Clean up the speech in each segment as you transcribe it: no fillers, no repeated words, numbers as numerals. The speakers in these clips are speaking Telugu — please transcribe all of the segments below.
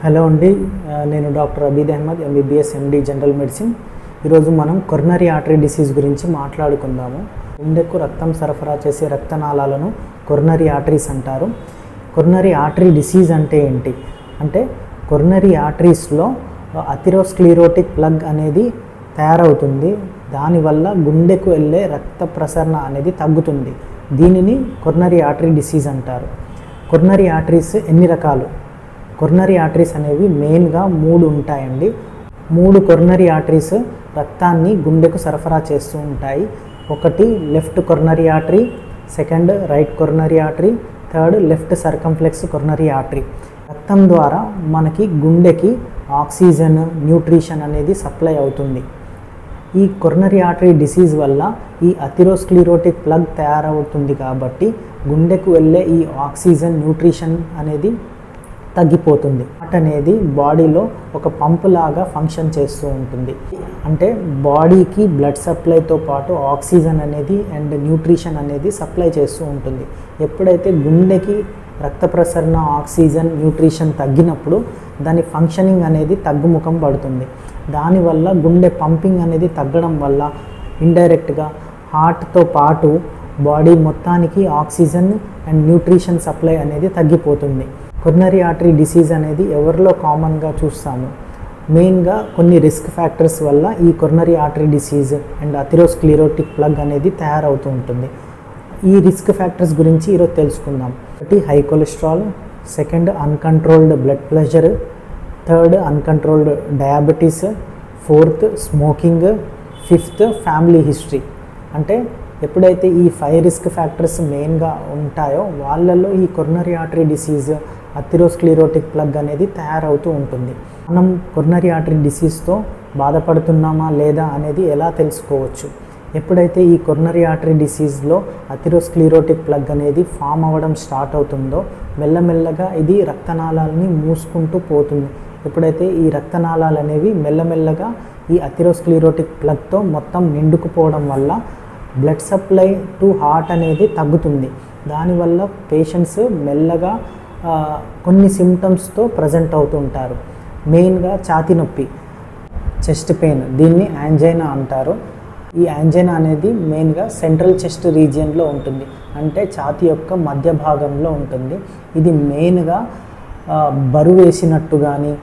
హలో అండి, నేను doctor Abid Ahmed, MBBS MD general medicine. ఈరోజు మనం కొరనరీ ఆర్టరీ డిసీజ్ గురించి మాట్లాడుకుందాము. గుండెకు రక్తం సరఫరా చేసే రక్తనాళాలను కొరనరీ ఆర్టరీస్ అంటారు. కొరనరీ ఆర్టరీ డిసీజ్ అంటే ఏంటి అంటే, కొరనరీ ఆర్టరీస్లో అథెరోస్క్లెరోటిక్ ప్లగ్ అనేది తయారవుతుంది. దానివల్ల గుండెకు వెళ్ళే రక్త ప్రసరణ అనేది తగ్గుతుంది. దీనిని కొరనరీ ఆర్టరీ డిసీజ్ అంటారు. కొరనరీ ఆర్టరీస్ ఎన్ని రకాలు? కొరనరీ ఆర్టరీస్ అనేవి మెయిన్గా 3 ఉంటాయండి. 3 కొరనరీ ఆర్టరీస్ రక్తాన్ని గుండెకు సరఫరా చేస్తూ ఉంటాయి. ఒకటి left coronary artery, second right coronary artery, third left circumflex coronary artery. రక్తం ద్వారా మనకి గుండెకి ఆక్సిజన్, న్యూట్రిషన్ అనేది సప్లై అవుతుంది. ఈ కొరనరీ ఆర్టరీ డిసీజ్ వల్ల ఈ అథెరోస్క్లెరోటిక్ ప్లగ్ తయారవుతుంది కాబట్టి గుండెకు వెళ్ళే ఈ ఆక్సిజన్, న్యూట్రిషన్ అనేది తగ్గిపోతుంది. హార్ట్ అనేది బాడీలో ఒక పంపు లాగా ఫంక్షన్ చేస్తూ ఉంటుంది. అంటే బాడీకి బ్లడ్ సప్లైతో పాటు ఆక్సిజన్ అనేది అండ్ న్యూట్రిషన్ అనేది సప్లై చేస్తూ ఉంటుంది. ఎప్పుడైతే గుండెకి రక్త ప్రసరణ, ఆక్సిజన్, న్యూట్రిషన్ తగ్గినప్పుడు దాని ఫంక్షనింగ్ అనేది తగ్గుముఖం పడుతుంది. దానివల్ల గుండె పంపింగ్ అనేది తగ్గడం వల్ల ఇండైరెక్ట్గా హార్ట్తో పాటు బాడీ మొత్తానికి ఆక్సిజన్ అండ్ న్యూట్రిషన్ సప్లై అనేది తగ్గిపోతుంది. కొరనరీ ఆర్టరీ డిసీజ్ అనేది ఎవరిలో కామన్గా చూస్తాము? మెయిన్గా కొన్ని రిస్క్ ఫ్యాక్టర్స్ వల్ల ఈ coronary artery disease and atherosclerotic plug అనేది తయారవుతూ ఉంటుంది. ఈ రిస్క్ ఫ్యాక్టర్స్ గురించి ఈరోజు తెలుసుకుందాం. ఒకటి high cholesterol, second uncontrolled blood pressure, third uncontrolled diabetes, fourth smoking, fifth family history. అంటే ఎప్పుడైతే ఈ 5 రిస్క్ ఫ్యాక్టర్స్ మెయిన్గా ఉంటాయో వాళ్ళల్లో ఈ coronary artery disease, atherosclerotic plug అనేది తయారవుతూ ఉంటుంది. మనం కొరనరీ ఆర్టరీ డిసీజ్తో బాధపడుతున్నామా లేదా అనేది ఎలా తెలుసుకోవచ్చు? ఎప్పుడైతే ఈ కొరనరీ ఆర్టరీ డిసీజ్లో అథెరోస్క్లెరోటిక్ ప్లగ్ అనేది ఫామ్ అవ్వడం స్టార్ట్ అవుతుందో మెల్లమెల్లగా ఇది రక్తనాళాలని మూసుకుంటూ పోతుంది. ఎప్పుడైతే ఈ రక్తనాళాలు అనేవి మెల్లమెల్లగా ఈ అథెరోస్క్లెరోటిక్ ప్లగ్తో మొత్తం నిండుకుపోవడం వల్ల బ్లడ్ సప్లై టు హార్ట్ అనేది తగ్గుతుంది. దానివల్ల పేషెంట్స్ మెల్లగా కొన్ని సిమ్టమ్స్తో ప్రజెంట్ అవుతుంటారు. మెయిన్గా ఛాతీ నొప్పి, చెస్ట్ పెయిన్, దీన్ని యాంజైనా అంటారు. ఈ యాంజైనా అనేది మెయిన్గా సెంట్రల్ చెస్ట్ రీజియన్లో ఉంటుంది, అంటే ఛాతీ యొక్క మధ్య భాగంలో ఉంటుంది. ఇది మెయిన్గా బరువు వేసినట్టు కానీ,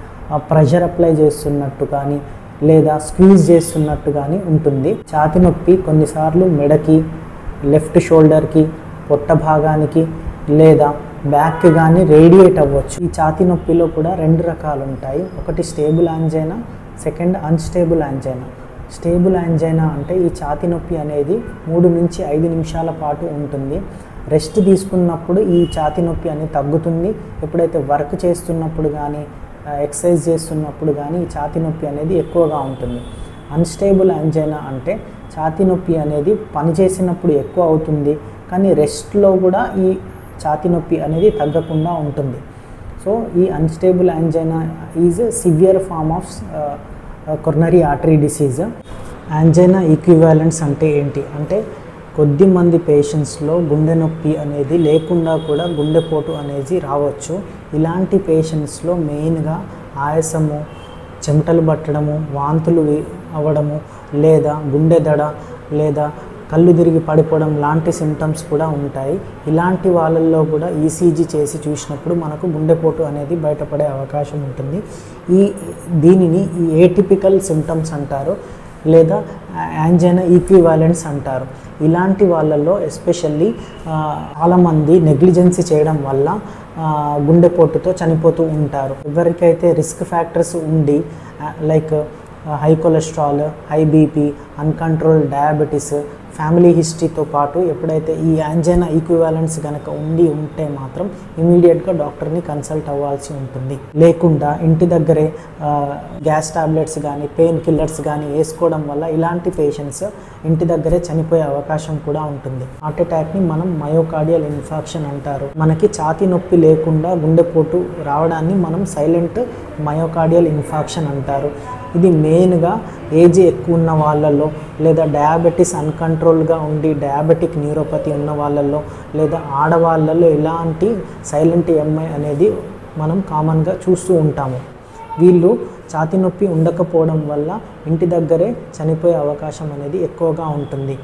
ప్రెషర్ అప్లై చేస్తున్నట్టు కానీ, లేదా స్క్వీజ్ చేస్తున్నట్టు కానీ ఉంటుంది. ఛాతీ నొప్పి కొన్నిసార్లు మెడకి, లెఫ్ట్ షోల్డర్కి, పొట్ట భాగానికి లేదా బ్యాక్కి కానీ రేడియేట్ అవ్వచ్చు. ఈ ఛాతీ నొప్పిలో కూడా 2 రకాలు ఉంటాయి. ఒకటి stable angina, second unstable angina. Stable angina అంటే ఈ ఛాతీ నొప్పి అనేది 3 నుంచి 5 నిమిషాల పాటు ఉంటుంది. రెస్ట్ తీసుకున్నప్పుడు ఈ ఛాతీ నొప్పి అనేది తగ్గుతుంది. ఎప్పుడైతే వర్క్ చేస్తున్నప్పుడు కానీ, ఎక్సర్సైజ్ చేస్తున్నప్పుడు కానీ ఈ ఛాతీ నొప్పి అనేది ఎక్కువగా ఉంటుంది. అన్స్టేబుల్ యాంజైనా అంటే ఛాతీ నొప్పి అనేది పని చేసినప్పుడు ఎక్కువ అవుతుంది, కానీ రెస్ట్లో కూడా ఈ ఛాతీ నొప్పి అనేది తగ్గకుండా ఉంటుంది. సో ఈ unstable angina is severe form of coronary artery disease. Angina equivalents అంటే ఏంటి అంటే, కొద్దిమంది పేషెంట్స్లో గుండె నొప్పి అనేది లేకుండా కూడా గుండెపోటు అనేది రావచ్చు. ఇలాంటి పేషెంట్స్లో మెయిన్గా ఆయాసము, చెమటలు పట్టడము, వాంతులు అవ్వడము, లేదా గుండె దడ, లేదా కళ్ళు తిరిగి పడిపోవడం లాంటి సిమ్టమ్స్ కూడా ఉంటాయి. ఇలాంటి వాళ్ళల్లో కూడా ఈసీజీ చేసి చూసినప్పుడు మనకు గుండెపోటు అనేది బయటపడే అవకాశం ఉంటుంది. దీనిని ఏటిపికల్ సిమ్టమ్స్ అంటారు, లేదా యాంజైనా ఈక్వివాలెంట్స్ అంటారు. ఇలాంటి వాళ్ళల్లో ఎస్పెషల్లీ చాలామంది నెగ్లిజెన్సీ చేయడం వల్ల గుండెపోటుతో చనిపోతూ ఉంటారు. ఎవరికైతే రిస్క్ ఫ్యాక్టర్స్ ఉండి like high cholesterol, high BP, uncontrolled diabetes, family హిస్టరీతో పాటు ఎప్పుడైతే ఈ యాంజైనా ఈక్వివాలెంట్స్ కనుక ఉంటే మాత్రం ఇమీడియట్గా డాక్టర్ని కన్సల్ట్ అవ్వాల్సి ఉంటుంది. లేకుండా ఇంటి దగ్గరే గ్యాస్ టాబ్లెట్స్ కానీ, పెయిన్ కిల్లర్స్ కానీ వేసుకోవడం వల్ల ఇలాంటి పేషెంట్స్ ఇంటి దగ్గరే చనిపోయే అవకాశం కూడా ఉంటుంది. హార్ట్ అటాక్ని మనం మయోకార్డియల్ ఇన్ఫాక్షన్ అంటారు. మనకి ఛాతీ నొప్పి లేకుండా గుండెపోటు రావడాన్ని మనం సైలెంట్ మయోకార్డియల్ ఇన్ఫాక్షన్ అంటారు. ఇది మెయిన్గా ఏజ్ ఎక్కువ ఉన్న వాళ్ళల్లో, లేదా డయాబెటీస్ అన్కంట్రోల్గా ఉండి డయాబెటిక్ న్యూరోపతి ఉన్న వాళ్ళల్లో, లేదా ఆడవాళ్ళల్లో ఇలాంటి సైలెంట్ ఎంఐ అనేది మనం కామన్గా చూస్తూ ఉంటాము. వీళ్ళు ఛాతీ నొప్పి ఉండకపోవడం వల్ల ఇంటి దగ్గరే చనిపోయే అవకాశం అనేది ఎక్కువగా ఉంటుంది.